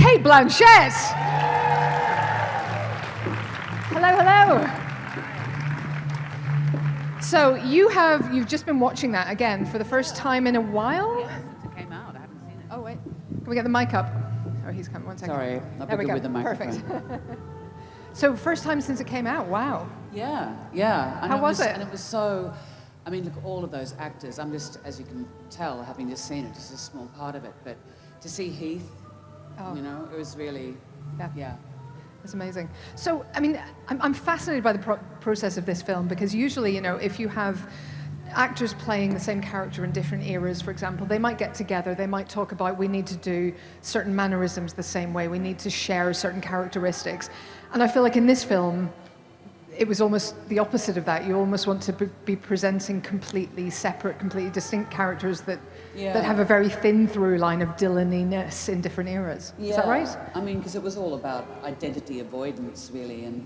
Cate Blanchett. Hello, hello. So you've just been watching that again for the first time in a while? Yes, since it came out. I haven't seen it. Oh, wait. Can we get the mic up? Oh, he's coming. 1 second. Sorry, I'll There be we good go. with the microphone. Perfect. So first time since it came out. Wow. Yeah. And How was it? And it was so, I mean, look, all of those actors, I'm just, as you can tell, having just seen it, just a small part of it, but to see Heath, you know, it was really, yeah. That's amazing. So, I mean, I'm fascinated by the process of this film because usually, you know, if you have actors playing the same character in different eras, for example, they might get together, they might talk about we need to do certain mannerisms the same way, we need to share certain characteristics. And I feel like in this film, it was almost the opposite of that. You almost want to be presenting completely separate, completely distinct characters that have a very thin through line of Dylan-iness in different eras. Yeah. Is that right? I mean, because it was all about identity avoidance, really, and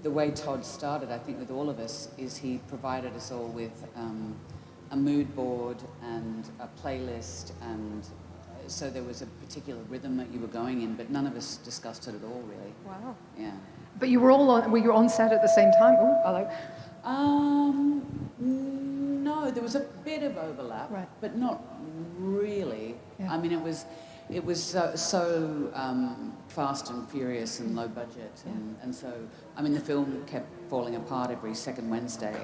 the way Todd started, I think, with all of us, is he provided us all with a mood board and a playlist, and so there was a particular rhythm that you were going in, but none of us discussed it at all, really. Wow. Yeah. But you were on set at the same time? Oh, hello. No, there was a bit of overlap, right, but not really. Yeah. I mean, it was so fast and furious and low budget, and so, I mean, the film kept falling apart every second Wednesday.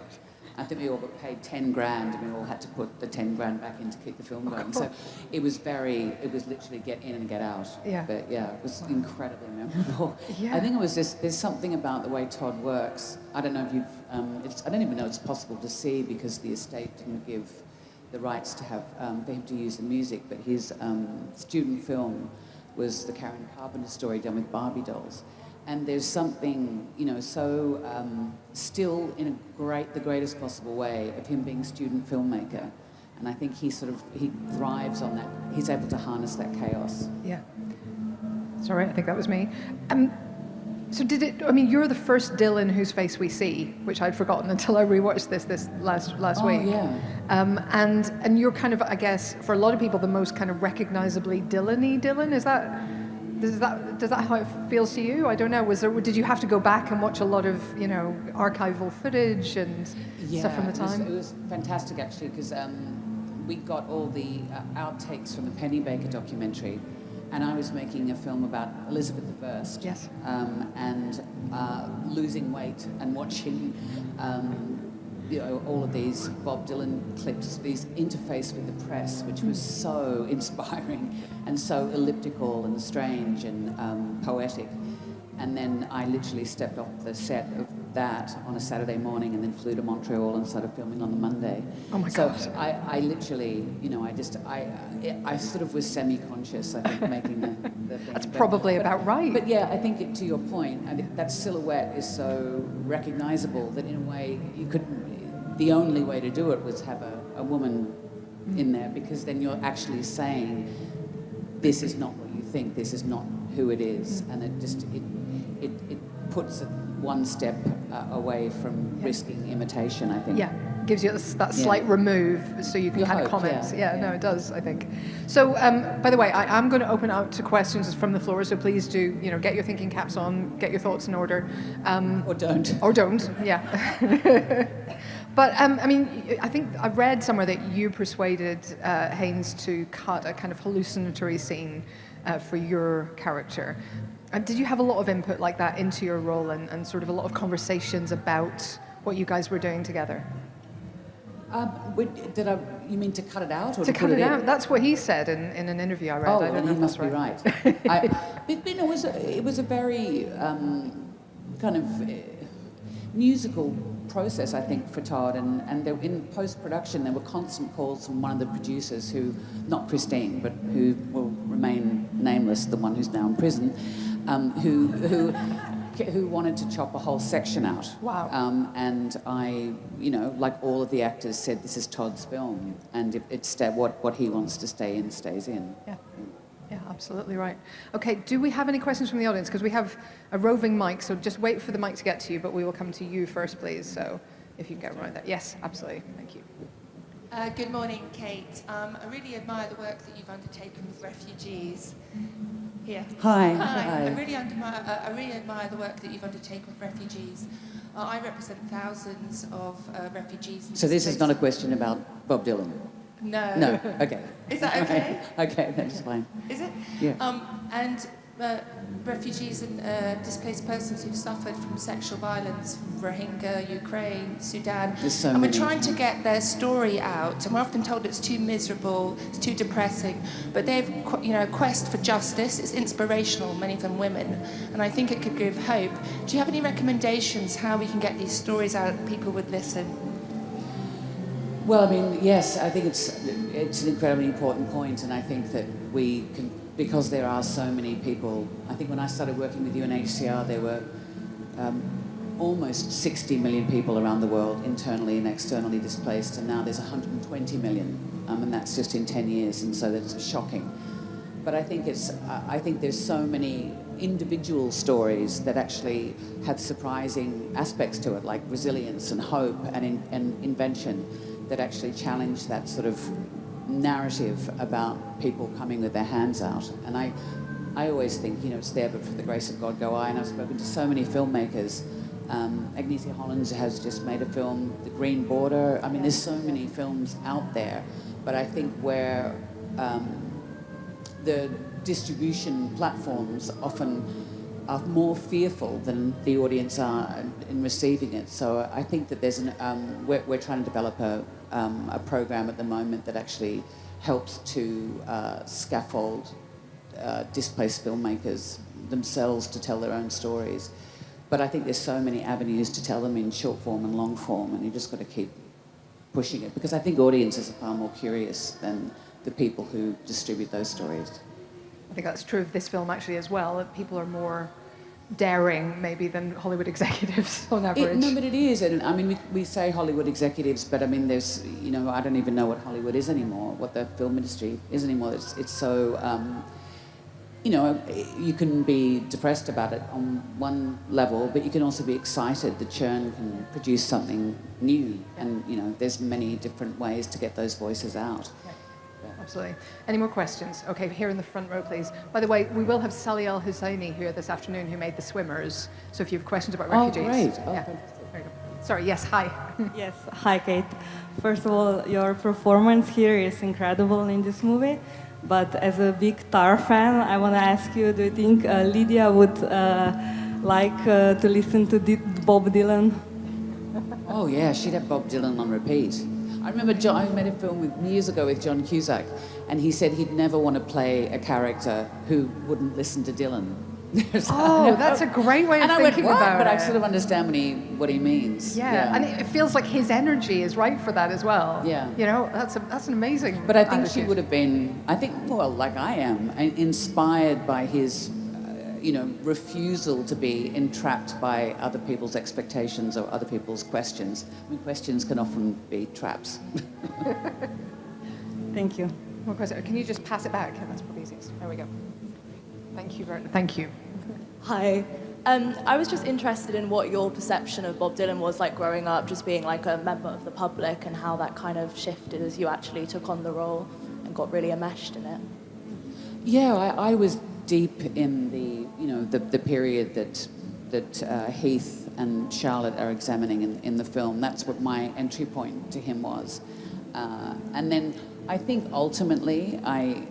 I think we all got paid 10 grand, and we all had to put the 10 grand back in to keep the film going. So it was literally get in and get out. Yeah. But yeah, it was incredibly memorable. Yeah. I think it was just, there's something about the way Todd works. I don't know if you've, I don't even know it's possible to see because the estate didn't give the rights to have, for him to use the music, but his student film was the Karen Carpenter story done with Barbie dolls. And there's something, you know, so still in the greatest possible way of him being a student filmmaker. And I think he thrives on that. He's able to harness that chaos. Yeah. Sorry, I think that was me. So you're the first Dylan whose face we see, which I'd forgotten until I rewatched this last week. Yeah. And you're kind of, I guess, for a lot of people, the most kind of recognizably Dylan-y Dylan. Is that how it feels to you? I don't know. Did you have to go back and watch a lot of, you know, archival footage and stuff from the time? It was fantastic actually because we got all the outtakes from the Penny Baker documentary, and I was making a film about Elizabeth I. Yes. And losing weight and watching. You know, all of these Bob Dylan clips, these interface with the press, which was so inspiring and so elliptical and strange and poetic. And then I literally stepped off the set of that on a Saturday morning and then flew to Montreal and started filming on the Monday. Oh my God. So I literally, you know, I sort of was semi-conscious, I think, making the thing. That's probably about right. But yeah, I think to your point, that silhouette is so recognizable that in a way you couldn't. The only way to do it was have a woman in there, because then you're actually saying, this is not what you think, this is not who it is, and it puts it one step away from risking imitation, I think. Yeah, gives you that slight remove so you can kind of comment. Yeah, no, it does, I think. So, by the way, I am going to open out to questions from the floor, so please do, you know, get your thinking caps on, get your thoughts in order. Or don't. Or don't, yeah. But, I mean, I think I read somewhere that you persuaded Haynes to cut a kind of hallucinatory scene for your character. Did you have a lot of input like that into your role and sort of a lot of conversations about what you guys were doing together? You mean to cut it out or to cut put it in? out? That's what he said in an interview I read. Oh, I don't well, know he if must that's be right. But it was a very kind of musical process, I think, for Todd, and there, in post-production there were constant calls from one of the producers who, not Christine, but who will remain nameless, the one who's now in prison, who wanted to chop a whole section out. Wow. And I, you know, like all of the actors said, this is Todd's film, and what he wants to stay in stays in. Yeah. Yeah, absolutely right. Okay, do we have any questions from the audience? Because we have a roving mic, so just wait for the mic to get to you, but we will come to you first, please. So if you can get right there. Yes, absolutely. Thank you. Good morning, Kate. I really admire the work that you've undertaken with refugees. Here. Hi. Hi. I really admire the work that you've undertaken with refugees. I represent thousands of refugees. So this is not a question about Bob Dylan? No. No, okay. Is that okay? Okay, that's fine. Is it? Yeah. And refugees and displaced persons who've suffered from sexual violence from Rohingya, Ukraine, Sudan. There's so and many. we're trying to get their story out, and we're often told it's too miserable, it's too depressing. But they've, quest for justice. It's inspirational, many of them women, and I think it could give hope. Do you have any recommendations how we can get these stories out that people would listen? Well, I mean, yes, I think it's an incredibly important point, and I think that we can, because there are so many people. I think when I started working with UNHCR, there were almost 60 million people around the world internally and externally displaced, and now there's 120 million, and that's just in 10 years, and so that's shocking. But I think there's so many individual stories that actually have surprising aspects to it, like resilience and hope and invention, that actually challenge that sort of narrative about people coming with their hands out. And I always think, it's there, but for the grace of God go I. And I've spoken to so many filmmakers. Agnieszka Holland has just made a film, The Green Border. I mean, there's so many films out there. But I think where the distribution platforms often are more fearful than the audience are in receiving it. So I think that there's we're trying to develop a program at the moment that actually helps to scaffold displaced filmmakers themselves to tell their own stories. But I think there's so many avenues to tell them in short form and long form, and you just got to keep pushing it, because I think audiences are far more curious than the people who distribute those stories. I think that's true of this film actually as well, that people are more daring maybe than Hollywood executives on average. No, but it is. And I mean, we say Hollywood executives, but I mean, there's, I don't even know what Hollywood is anymore, what the film industry is anymore. It's so, you can be depressed about it on one level, but you can also be excited. The churn can produce something new, and, there's many different ways to get those voices out. Yeah. Absolutely. Any more questions? Okay, here in the front row, please. By the way, we will have Sally El Husseini here this afternoon, who made The Swimmers. So if you have questions about refugees. Oh, great. Yeah. There you go. Sorry, yes, hi. Yes, hi, Kate. First of all, your performance here is incredible in this movie. But as a big Tar fan, I want to ask you, do you think Lydia would like to listen to Bob Dylan? Oh, yeah, she'd have Bob Dylan on repeat. I remember I made a film years ago with John Cusack, and he said he'd never want to play a character who wouldn't listen to Dylan. Oh, that's a great way of thinking about it. But I sort of understand what he means. Yeah, and it feels like his energy is right for that as well. Yeah. That's an amazing But I think attitude. she would have been, like I am, inspired by his, refusal to be entrapped by other people's expectations or other people's questions. I mean, questions can often be traps. Thank you. One question. Can you just pass it back? That's probably easiest. There we go. Thank you. Hi. I was just interested in what your perception of Bob Dylan was like growing up, just being like a member of the public, and how that kind of shifted as you actually took on the role and got really enmeshed in it. Yeah, I was deep in the period that Heath and Charlotte are examining in the film. That's what my entry point to him was. And then I think ultimately I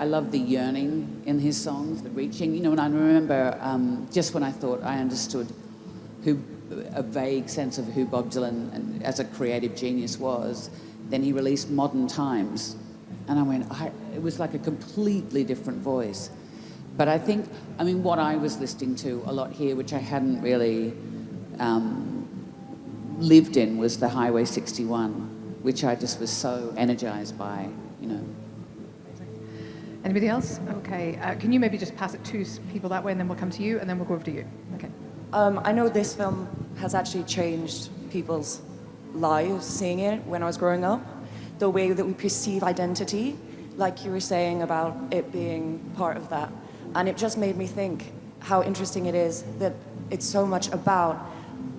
love the yearning in his songs, the reaching. And I remember just when I thought I understood a vague sense of who Bob Dylan as a creative genius was, then he released Modern Times. And I went, it was like a completely different voice. But I think, what I was listening to a lot here, which I hadn't really lived in, was the Highway 61, which I just was so energized by, Anybody else? Okay. Can you maybe just pass it to people that way, and then we'll come to you, and then we'll go over to you. Okay. I know this film has actually changed people's lives seeing it when I was growing up. The way that we perceive identity, like you were saying about it being part of that. And it just made me think how interesting it is that it's so much about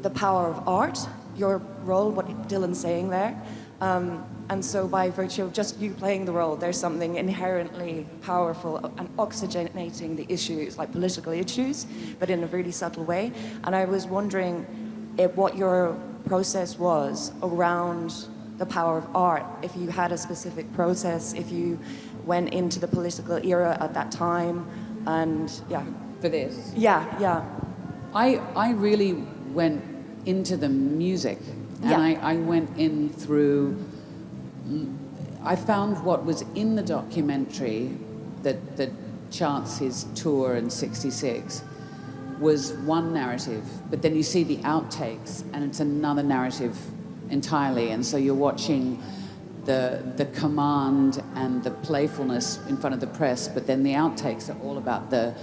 the power of art, your role, what Dylan's saying there, and And so by virtue of just you playing the role, there's something inherently powerful and oxygenating the issues, like political issues, but in a really subtle way. And I was wondering what your process was around the power of art, if you had a specific process, if you went into the political era at that time, and yeah. For this? Yeah. I really went into the music, and Yeah. I went in through. I found what was in the documentary that charts his tour in '66 was one narrative, but then you see the outtakes, and it's another narrative entirely, and so you're watching the command and the playfulness in front of the press, but then the outtakes are all about the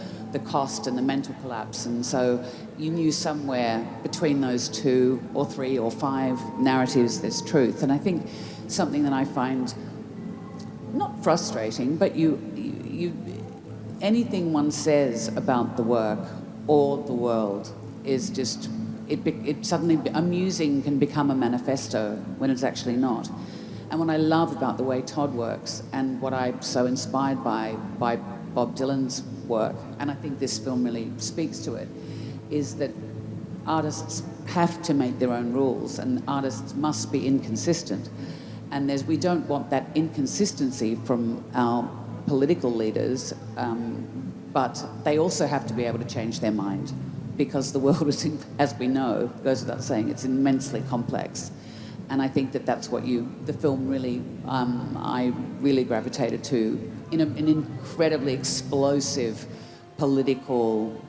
cost and the mental collapse. And so you knew somewhere between those 2 or 3 or 5 narratives there's truth. And I think something that I find not frustrating, but you anything one says about the work or the world is just, it suddenly, amusing can become a manifesto when it's actually not. And what I love about the way Todd works, and what I'm so inspired by Bob Dylan's work, and I think this film really speaks to it, is that artists have to make their own rules, and artists must be inconsistent. And we don't want that inconsistency from our political leaders, but they also have to be able to change their mind, because the world is, as we know, goes without saying, it's immensely complex. And I think that's what the film really, I really gravitated to, in an incredibly explosive political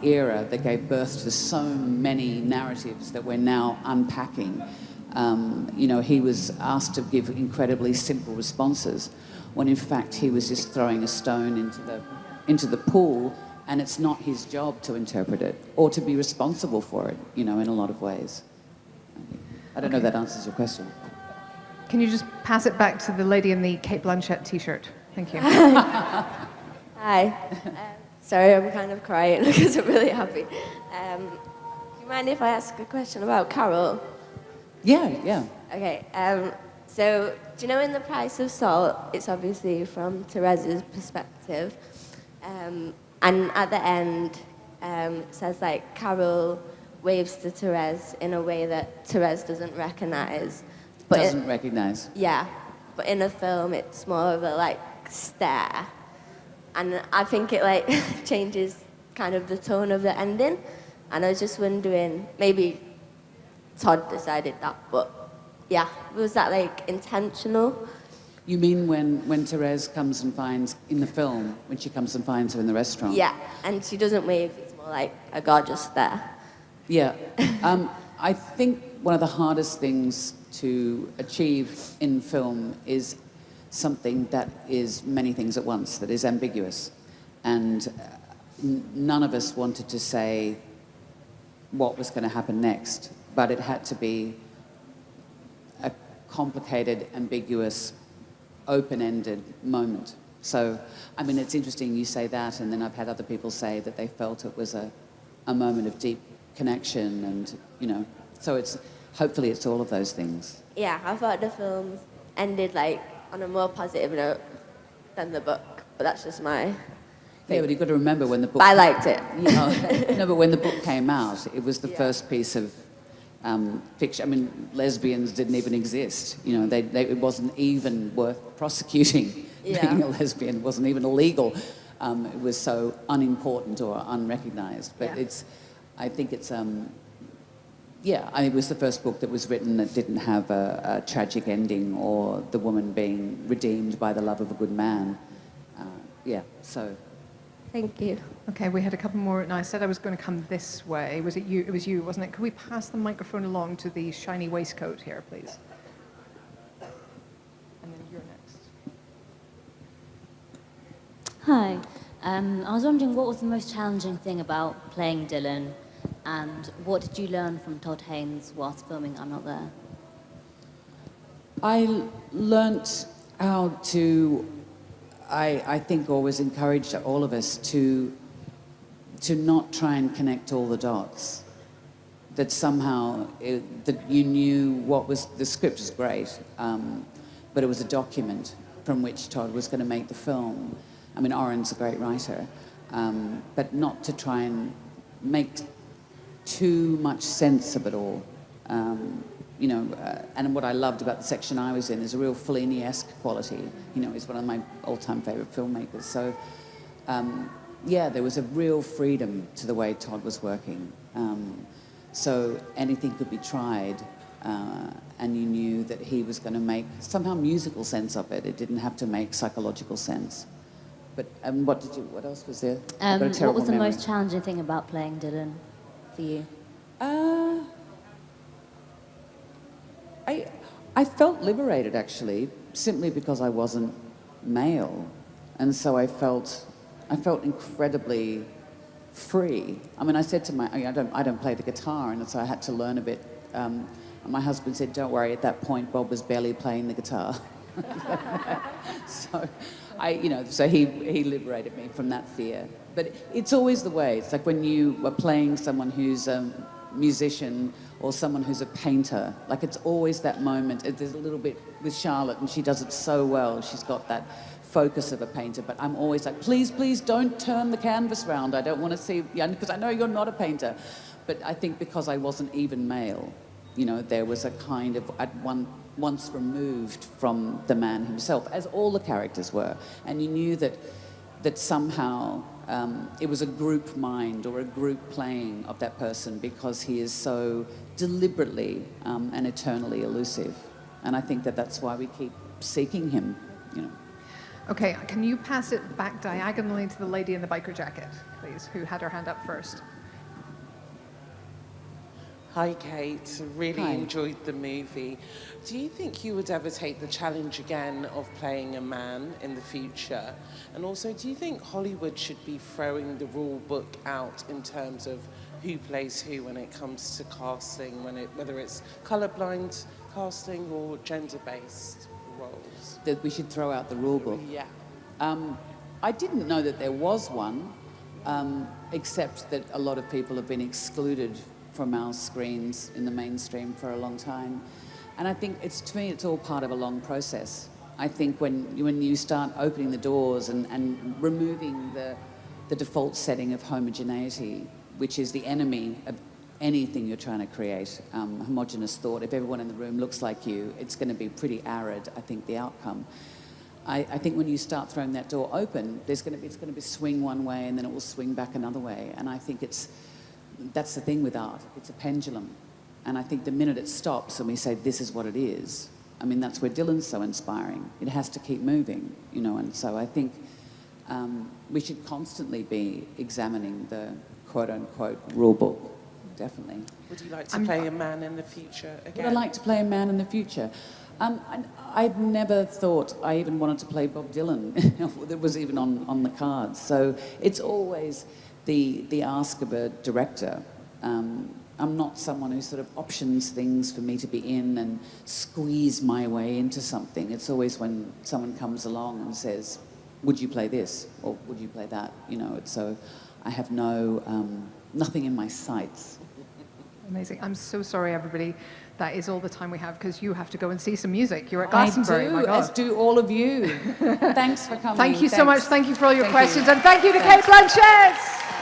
era that gave birth to so many narratives that we're now unpacking. He was asked to give incredibly simple responses, when in fact he was just throwing a stone into the pool, and it's not his job to interpret it or to be responsible for it, in a lot of ways. I don't know if that answers your question. Can you just pass it back to the lady in the Cate Blanchett t-shirt? Thank you. Hi. Sorry, I'm kind of crying because I'm really happy. Do you mind if I ask a question about Carol? Yeah. Okay. So, do you know in The Price of Salt, it's obviously from Therese's perspective, and at the end, it says like Carol waves to Therese in a way that Therese doesn't recognise. Doesn't recognise. Yeah, but in a film, it's more of a like stare, and I think it like changes kind of the tone of the ending. And I was just wondering, maybe Todd decided that, but yeah, was that like intentional? You mean when Therese comes and finds, in the film, when she comes and finds her in the restaurant? Yeah, and she doesn't wave, it's more like a gorgeous stare. Yeah. I think one of the hardest things to achieve in film is something that is many things at once, that is ambiguous. And none of us wanted to say what was going to happen next, but it had to be a complicated, ambiguous, open-ended moment. So, I mean, it's interesting you say that, and then I've had other people say that they felt it was a moment of deep connection, and, so hopefully it's all of those things. Yeah, I thought the film ended like on a more positive note than the book, but that's just my thing. Yeah, but you've got to remember when the book... But I liked it. No, but when the book came out, it was the first piece of fiction. I mean, lesbians didn't even exist. It wasn't even worth prosecuting. Being a lesbian wasn't even illegal. It was so unimportant or unrecognised. But I think it's... it was the first book that was written that didn't have a tragic ending or the woman being redeemed by the love of a good man. So... Thank you. Okay, we had a couple more. Now, I said I was going to come this way. Was it you? It was you, wasn't it? Could we pass the microphone along to the shiny waistcoat here, please? And then you're next. Hi. I was wondering what was the most challenging thing about playing Dylan, and what did you learn from Todd Haynes whilst filming I'm Not There? I learnt how to... I think always encouraged all of us to not try and connect all the dots. That somehow that you knew what was... The script is great, but it was a document from which Todd was going to make the film. I mean, Oren's a great writer, but not to try and make too much sense of it all. You know, and what I loved about the section I was in is a real Fellini-esque quality. You know, he's one of my all-time favourite filmmakers. So, yeah, there was a real freedom to the way Todd was working. So anything could be tried, and you knew that he was going to make somehow musical sense of it. It didn't have to make psychological sense. But what else was there? I've got a terrible what was the memory. most challenging thing about playing Dylan for you? I felt liberated, actually, simply because I wasn't male, and so I felt incredibly free. I mean, I said to I don't play the guitar, and so I had to learn a bit. And my husband said, "Don't worry." At that point, Bob was barely playing the guitar, so so he liberated me from that fear. But it's always the way. It's like when you are playing someone who's a musician or someone who's a painter, like it's always that moment. There's a little bit with Charlotte, and she does it so well. She's got that focus of a painter, but I'm always like, please don't turn the canvas round. I don't want to see, because I know you're not a painter. But I think because I wasn't even male, there was a kind of, once removed from the man himself, as all the characters were. And you knew that somehow it was a group mind or a group playing of that person, because he is so deliberately and eternally elusive. And I think that's why we keep seeking him, Okay, can you pass it back diagonally to the lady in the biker jacket, please, who had her hand up first? Hi, Kate. Really Hi. enjoyed the movie. Do you think you would ever take the challenge again of playing a man in the future? And also, do you think Hollywood should be throwing the rule book out in terms of who plays who when it comes to casting, whether it's colourblind casting or gender-based roles? That we should throw out the rule book. Yeah. I didn't know that there was one, except that a lot of people have been excluded from our screens in the mainstream for a long time. And I think to me, it's all part of a long process. I think when you start opening the doors and removing the default setting of homogeneity, which is the enemy of anything you're trying to create, homogenous thought. If everyone in the room looks like you, it's going to be pretty arid, I think, the outcome. I think when you start throwing that door open, it's going to be swing one way and then it will swing back another way. And I think that's the thing with art. It's a pendulum. And I think the minute it stops and we say, this is what it is, I mean, that's where Dylan's so inspiring. It has to keep moving, and so I think we should constantly be examining the quote-unquote rule book. Definitely. Would you like to play a man in the future again? Would I like to play a man in the future? I've never thought I even wanted to play Bob Dylan. It was even on the cards. So it's always the ask of a director. I'm not someone who sort of options things for me to be in and squeeze my way into something. It's always when someone comes along and says, would you play this? Or would you play that? So I have nothing in my sights. Amazing. I'm so sorry, everybody. That is all the time we have, because you have to go and see some music. You're at Glastonbury. I My do, God. as do all of you. Thanks for coming. Thank you so much. Thank you for all your Thank questions. you. And thank you to Thanks. Cate Blanchett.